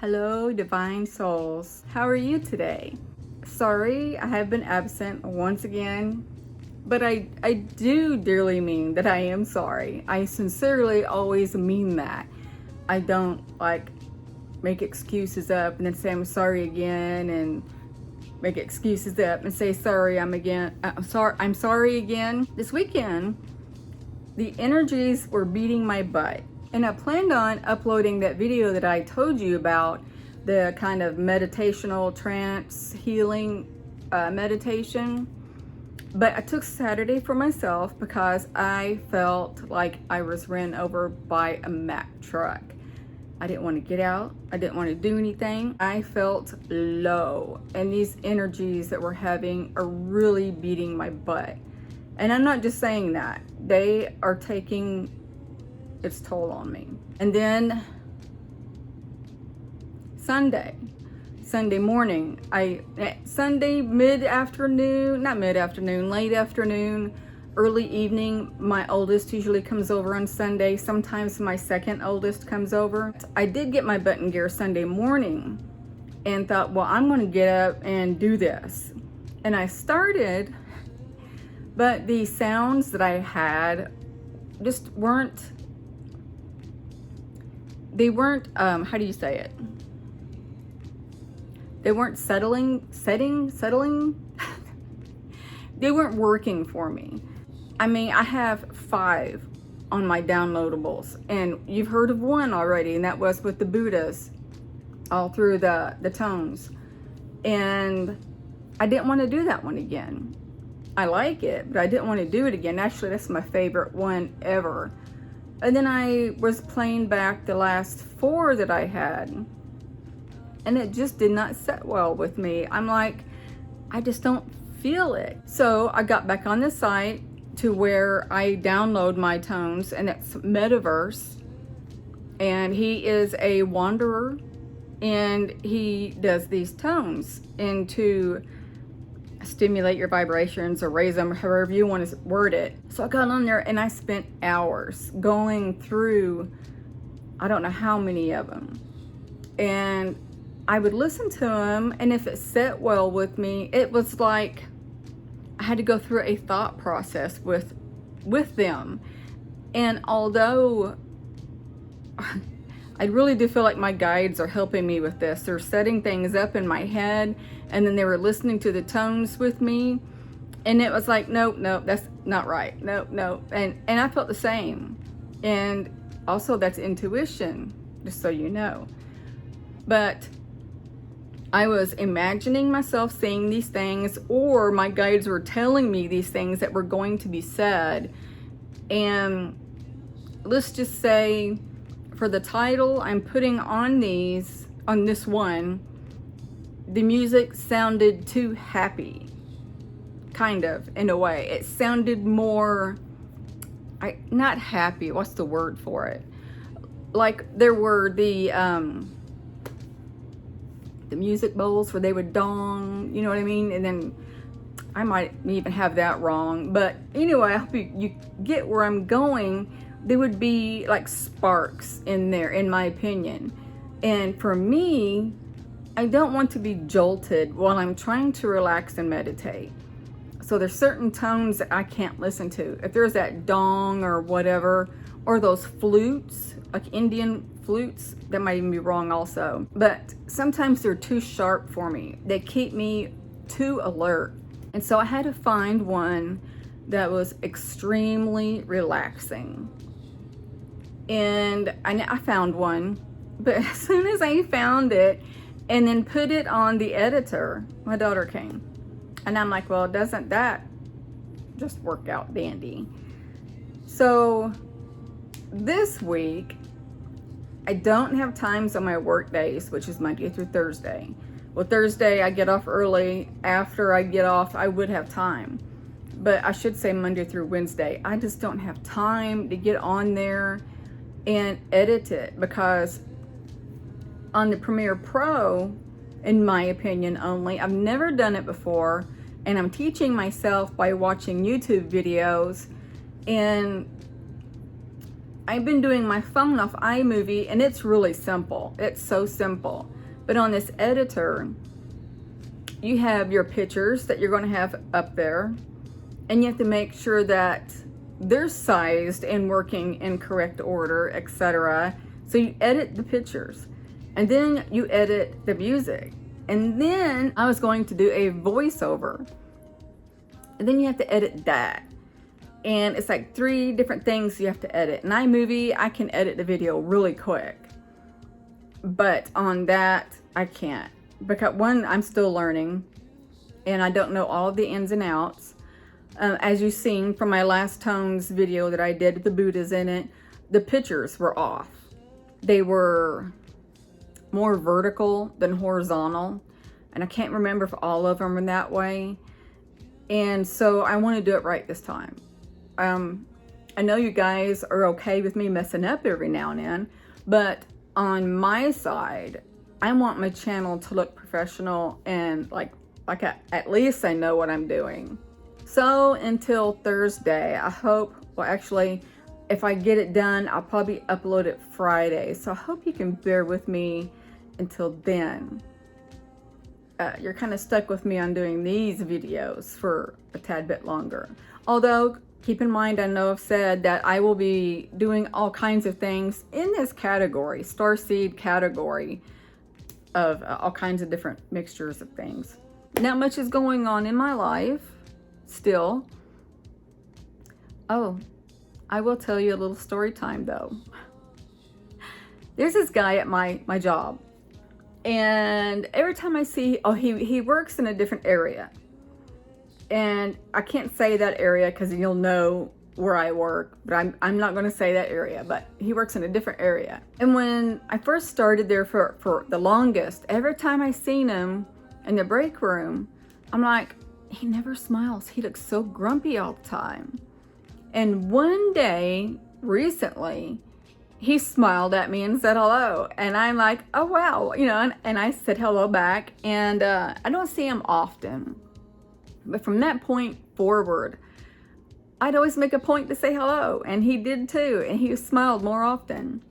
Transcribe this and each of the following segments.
Hello, divine souls. How are you today? Sorry, I have been absent once again, but I do dearly mean that I am sorry. I sincerely always mean that. I don't make excuses up and then say I'm sorry again and make excuses up and say sorry I'm sorry again. This weekend, the energies were beating my butt. And I planned on uploading that video that I told you about, the kind of meditational trance healing meditation. But I took Saturday for myself because I felt like I was ran over by a Mack truck. I didn't want to get out. I didn't want to do anything. I felt low. And these energies that we're having are really beating my butt. And I'm not just saying that. They are taking its toll on me. And then Sunday morning, Sunday late afternoon, early evening, my oldest usually comes over on Sunday. Sometimes my second oldest comes over. I did get my butt in gear Sunday morning and thought, well, I'm going to get up and do this. And I started, but the sounds that I had just weren't, how do you say it? They weren't settling. They weren't working for me. I mean, I have 5 on my downloadables, and you've heard of one already, and that was with the Buddhas, all through the tones. And I didn't want to do that one again. I like it, but I didn't want to do it again. Actually, that's my favorite one ever. And then I was playing back the last 4 that I had, and it just did not set well with me. I'm like, I just don't feel it. So I got back on the site to where I download my tones, and it's Metaverse, and he is a wanderer, and he does these tones to stimulate your vibrations or raise them, however you want to word it. So I got on there and I spent hours going through, I don't know how many of them. And I would listen to them, and if it set well with me, it was like I had to go through a thought process with them. And although I really do feel like my guides are helping me with this, they're setting things up in my head, and then they were listening to the tones with me, and it was like, nope, that's not right, nope. And I felt the same. And also, that's intuition, just so you know. But I was imagining myself saying these things, or my guides were telling me these things that were going to be said. And let's just say, for the title I'm putting on this one, the music sounded too happy, kind of, in a way. It sounded more, not happy, what's the word for it? Like there were the music bowls where they would dong, you know what I mean? And then I might even have that wrong, but anyway, I hope you get where I'm going. There would be like sparks in there, in my opinion. And for me, I don't want to be jolted while I'm trying to relax and meditate. So there's certain tones that I can't listen to. If there's that dong or whatever, or those flutes, like Indian flutes, that might even be wrong also. But sometimes they're too sharp for me. They keep me too alert. And so I had to find one that was extremely relaxing. And I found one, but as soon as I found it and then put it on the editor, my daughter came. And I'm like, well, doesn't that just work out dandy? So this week, I don't have times on my work days, which is Monday through Thursday. Well, Thursday I get off early. After I get off, I would have time. But I should say Monday through Wednesday. I just don't have time to get on there and edit it, because on the Premiere Pro, in my opinion only, I've never done it before, and I'm teaching myself by watching YouTube videos, and I've been doing my phone off iMovie, and it's really simple. It's so simple. But on this editor, you have your pictures that you're going to have up there, and you have to make sure that they're sized and working in correct order, etc. So you edit the pictures, and then you edit the music, and then I was going to do a voiceover, and then you have to edit that. And it's like 3 different things you have to edit. In iMovie, I can edit the video really quick, but on that, I can't. Because one, I'm still learning, and I don't know all of the ins and outs. As you've seen from my last tones video that I did with the Buddhas in it, the pictures were off. They were more vertical than horizontal, and I can't remember if all of them are that way. And so I want to do it right this time. I know you guys are okay with me messing up every now and then, but on my side, I want my channel to look professional and like at least I know what I'm doing. So until Thursday, I hope, well actually, if I get it done, I'll probably upload it Friday. So I hope you can bear with me until then. You're kind of stuck with me on doing these videos for a tad bit longer. Although, keep in mind, I know I've said that I will be doing all kinds of things in this category, starseed category of all kinds of different mixtures of things. Not much is going on in my life still. Oh, I will tell you a little story time though. There's this guy at my job, and every time I see, he works in a different area, and I can't say that area because you'll know where I work, but I'm not going to say that area, but he works in a different area. And when I first started there for the longest, every time I seen him in the break room, I'm like, he never smiles. He looks so grumpy all the time. And one day, recently, he smiled at me and said hello. And I'm like, oh wow, you know, and I said hello back. And I don't see him often. But from that point forward, I'd always make a point to say hello. And he did too. And he smiled more often.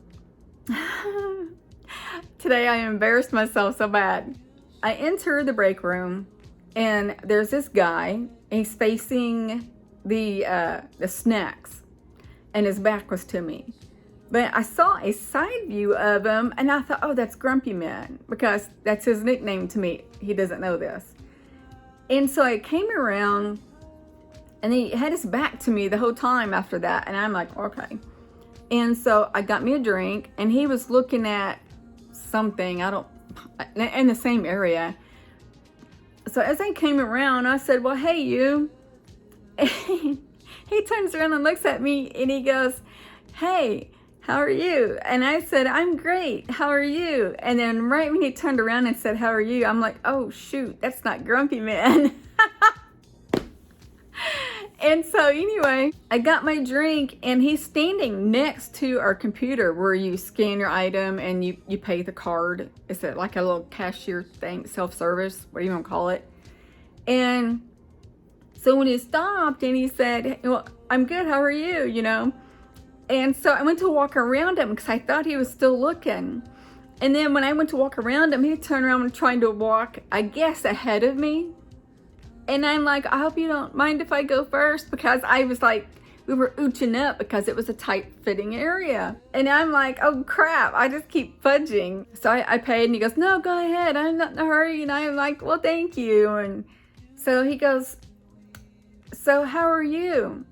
Today I embarrassed myself so bad. I enter the break room, and there's this guy. He's facing the snacks, and his back was to me. But I saw a side view of him, and I thought, oh, that's Grumpy Man, because that's his nickname to me. He doesn't know this. And so I came around, and he had his back to me the whole time after that. And I'm like, okay. And so I got me a drink, and he was looking at something, in the same area. So as I came around, I said, well, hey, you. He turns around and looks at me, and he goes, hey, how are you? And I said, I'm great. How are you? And then right when he turned around and said, how are you? I'm like, oh, shoot, that's not Grumpy Man. And so anyway, I got my drink, and he's standing next to our computer where you scan your item and you pay the card. It's like a little cashier thing, self-service, what do you want to call it? And so when he stopped and he said, well, I'm good, how are you? You know? And so I went to walk around him because I thought he was still looking. And then when I went to walk around him, he turned around and trying to walk, I guess, ahead of me. And I'm like, I hope you don't mind if I go first, because I was like, we were ooching up because it was a tight fitting area. And I'm like, oh crap, I just keep fudging. So I paid, and he goes, no, go ahead, I'm not in a hurry. And I'm like, well, thank you. And so he goes, so how are you?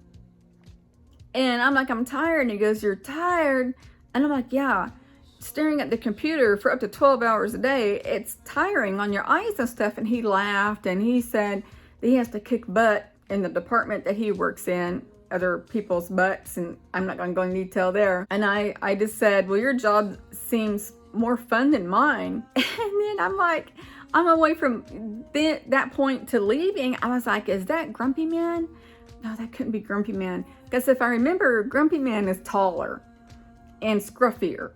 And I'm like, I'm tired. And he goes, you're tired? And I'm like, yeah, staring at the computer for up to 12 hours a day, it's tiring on your eyes and stuff. And he laughed, and he said that he has to kick butt in the department that he works in, other people's butts, and I'm not going to go into detail there. And I just said, well, your job seems more fun than mine. And then I'm like, on my way from that point to leaving, I was like, is that Grumpy Man? No, that couldn't be Grumpy Man. Because if I remember, Grumpy Man is taller and scruffier.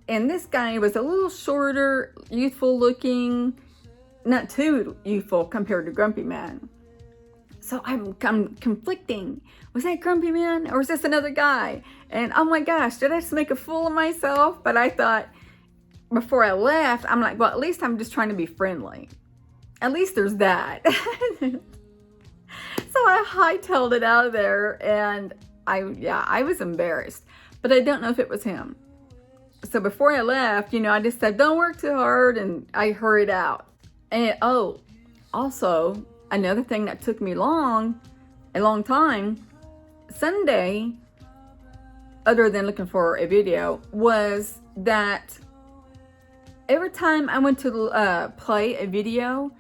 And this guy was a little shorter, youthful looking, not too youthful compared to Grumpy Man. So I'm conflicting. Was that Grumpy Man, or was this another guy? And oh my gosh, did I just make a fool of myself? But I thought, before I left, I'm like, well, at least I'm just trying to be friendly. At least there's that. So I hightailed it out of there, and I was embarrassed, but I don't know if it was him. So before I left, I just said, don't work too hard, and I hurried out. And also another thing that took me a long time, Sunday, other than looking for a video, was that every time I went to play a video,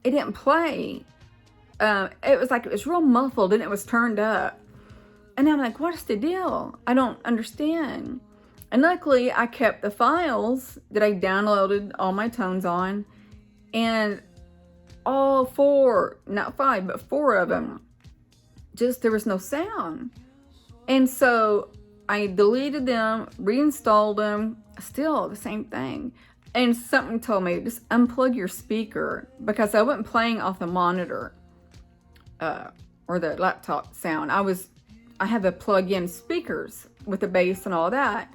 it didn't play. It was like it was real muffled and it was turned up. And I'm like, what's the deal? I don't understand. And luckily, I kept the files that I downloaded all my tones on, and all 4, not 5, but 4 of them, just there was no sound. And so I deleted them, reinstalled them, still the same thing. And something told me, just unplug your speaker, because I wasn't playing off the monitor or the laptop sound. I have a plug-in speakers with the bass and all that.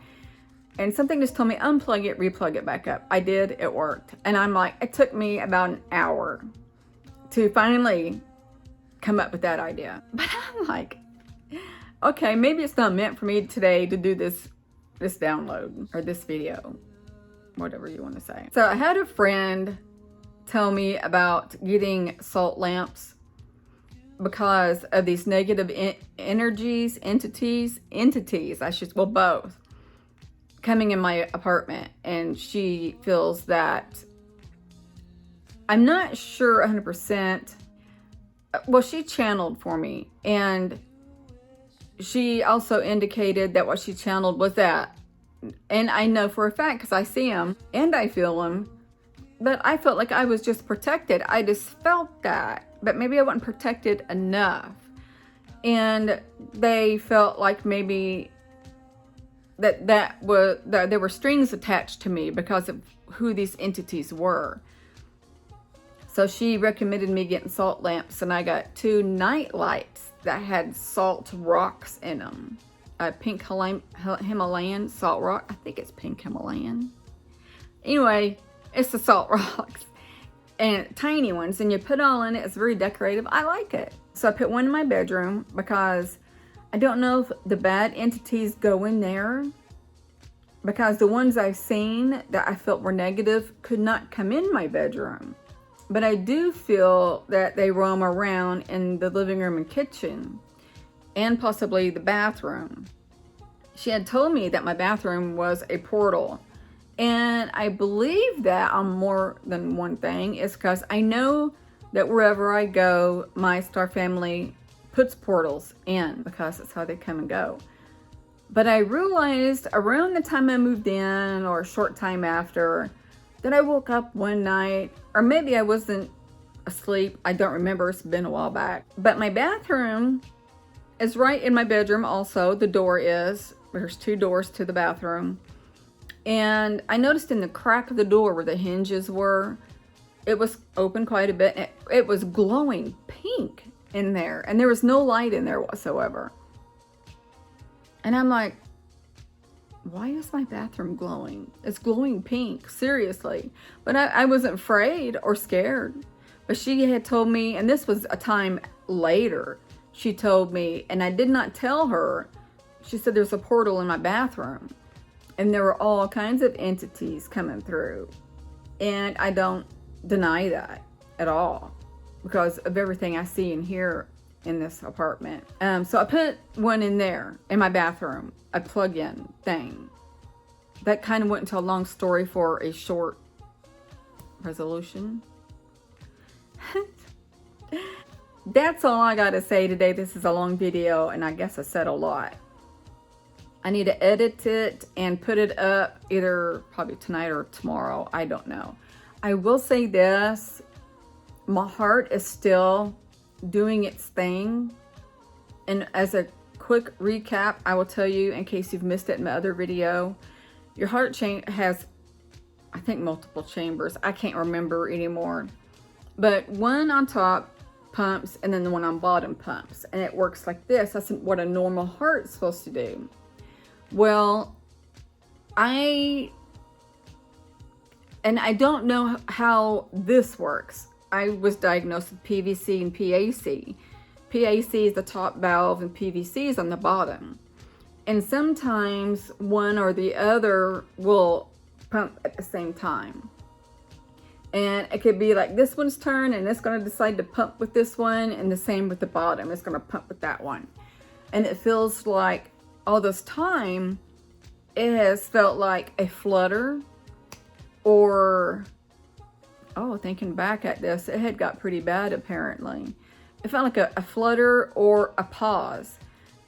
And something just told me, unplug it, replug it back up. I did, it worked. And I'm like, it took me about an hour to finally come up with that idea. But I'm like, okay, maybe it's not meant for me today to do this download or this video, whatever you want to say. So I had a friend tell me about getting salt lamps because of these negative entities, both, coming in my apartment. And she feels that, I'm not sure 100%, well, she channeled for me, and she also indicated that what she channeled was that, and I know for a fact because I see them and I feel them, but I felt like I was just protected. I just felt that, but maybe I wasn't protected enough. And they felt like maybe that there were strings attached to me because of who these entities were. So she recommended me getting salt lamps, and I got 2 night lights that had salt rocks in them. Pink Himalayan salt rock. I think it's pink Himalayan. Anyway, it's the salt rocks. And tiny ones, and you put it all in it. It's very decorative. I like it. So I put one in my bedroom because I don't know if the bad entities go in there, because the ones I've seen that I felt were negative could not come in my bedroom. But I do feel that they roam around in the living room and kitchen, and possibly the bathroom. She had told me that my bathroom was a portal. And I believe that on more than one thing is because I know that wherever I go, my star family puts portals in, because it's how they come and go. But I realized around the time I moved in, or a short time after, that I woke up one night, or maybe I wasn't asleep. I don't remember. It's been a while back. But my bathroom is right in my bedroom also. The door is. There's 2 doors to the bathroom. And I noticed in the crack of the door where the hinges were, it was open quite a bit. It was glowing pink in there. And there was no light in there whatsoever. And I'm like, why is my bathroom glowing? It's glowing pink, seriously. But I wasn't afraid or scared. But she had told me, and this was a time later, she told me, and I did not tell her, she said there's a portal in my bathroom. And there were all kinds of entities coming through. And I don't deny that at all, because of everything I see and hear in this apartment. So I put one in there in my bathroom, a plug-in thing. That kind of went into a long story for a short resolution. That's all I gotta say today. This is a long video, and I guess I said a lot. I need to edit it and put it up either probably tonight or tomorrow. I don't know. I will say this. My heart is still doing its thing. And as a quick recap, I will tell you, in case you've missed it in my other video, your heart has, I think, multiple chambers. I can't remember anymore. But one on top pumps, and then the one on bottom pumps. And it works like this. That's what a normal heart is supposed to do. Well, I And I don't know how this works. I was diagnosed with PVC and PAC. PAC is the top valve and PVC is on the bottom. And sometimes one or the other will pump at the same time. And it could be like this one's turn and it's going to decide to pump with this one, and the same with the bottom. It's going to pump with that one. And it feels like all this time it has felt like a flutter, or, oh, thinking back at this, it had got pretty bad apparently. It felt like a flutter or a pause.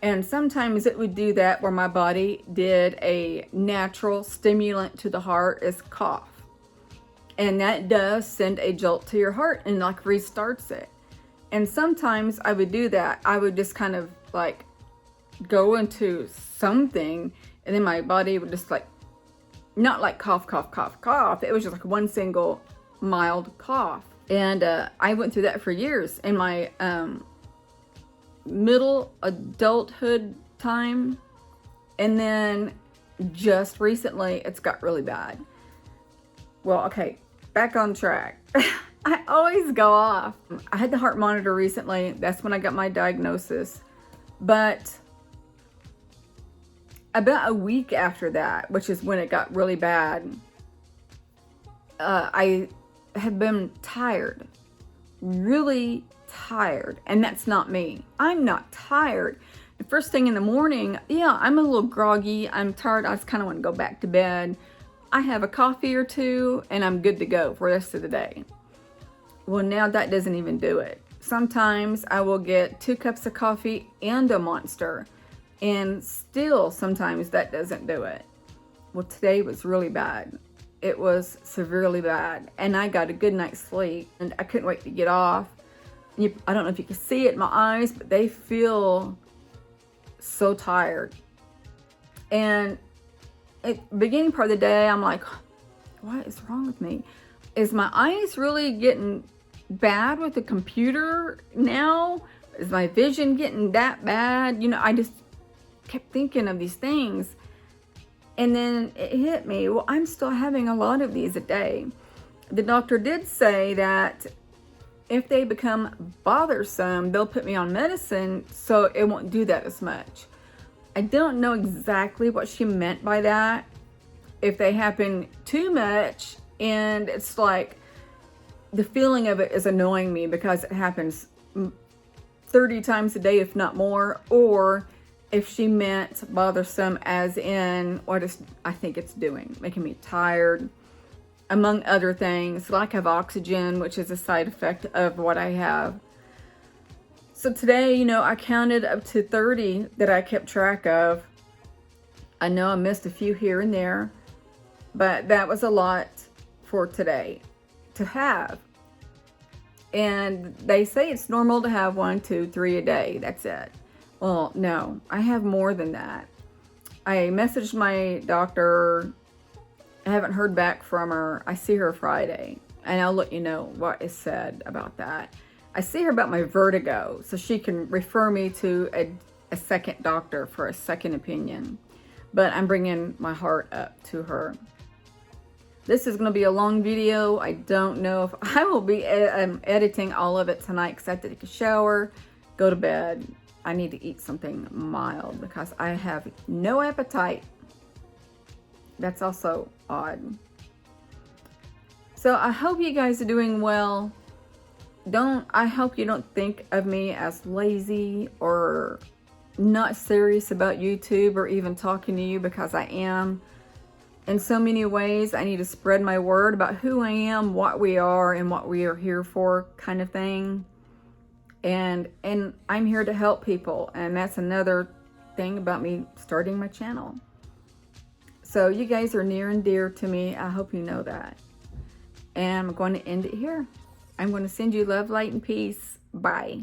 And sometimes it would do that where my body did a natural stimulant to the heart is cough. And that does send a jolt to your heart and like restarts it. And sometimes I would do that. I would just kind of like go into something, and then my body would just like, not like cough, cough, cough, cough. It was just like one single mild cough. And I went through that for years in my middle adulthood time. And then just recently, it's got really bad. Well, okay, back on track. I always go off. I had the heart monitor recently. That's when I got my diagnosis. But about a week after that, which is when it got really bad, I have been tired, really tired. And that's not me. I'm not tired. The first thing in the morning, yeah, I'm a little groggy. I'm tired. I just kind of want to go back to bed. I have a coffee or two and I'm good to go for the rest of the day. Well, now that doesn't even do it. Sometimes I will get 2 cups of coffee and a Monster, and still sometimes that doesn't do it. Well, today was really bad. It was severely bad, and I got a good night's sleep, and I couldn't wait to get off. I don't know if you can see it in my eyes, but they feel so tired. And at the beginning part of the day, I'm like, what is wrong with me? Is my eyes really getting bad with the computer now? Is my vision getting that bad? You know, I just kept thinking of these things. And then it hit me, well, I'm still having a lot of these a day. The doctor did say that if they become bothersome, they'll put me on medicine so it won't do that as much. I don't know exactly what she meant by that. If they happen too much and it's like the feeling of it is annoying me because it happens 30 times a day, if not more, or if she meant bothersome as in what I think it's doing, making me tired, among other things, lack of oxygen, which is a side effect of what I have. So today, you know, I counted up to 30 that I kept track of. I know I missed a few here and there, but that was a lot for today to have. And they say it's normal to have 1, 2, 3 a day. That's it. Well, no, I have more than that. I messaged my doctor. I haven't heard back from her. I see her Friday, and I'll let you know what is said about that. I see her about my vertigo, so she can refer me to a second doctor for a second opinion. But I'm bringing my heart up to her. This is going to be a long video. I don't know if I will be editing all of it tonight because I have to take a shower, go to bed. I need to eat something mild because I have no appetite. That's also odd. So I hope you guys are doing well. I hope you don't think of me as lazy or not serious about YouTube or even talking to you, because I am. In so many ways, I need to spread my word about who I am, what we are, and what we are here for, kind of thing. And I'm here to help people, and that's another thing about me starting my channel. So you guys are near and dear to me. I hope you know that. And I'm going to end it here. I'm going to send you love, light, and peace. Bye.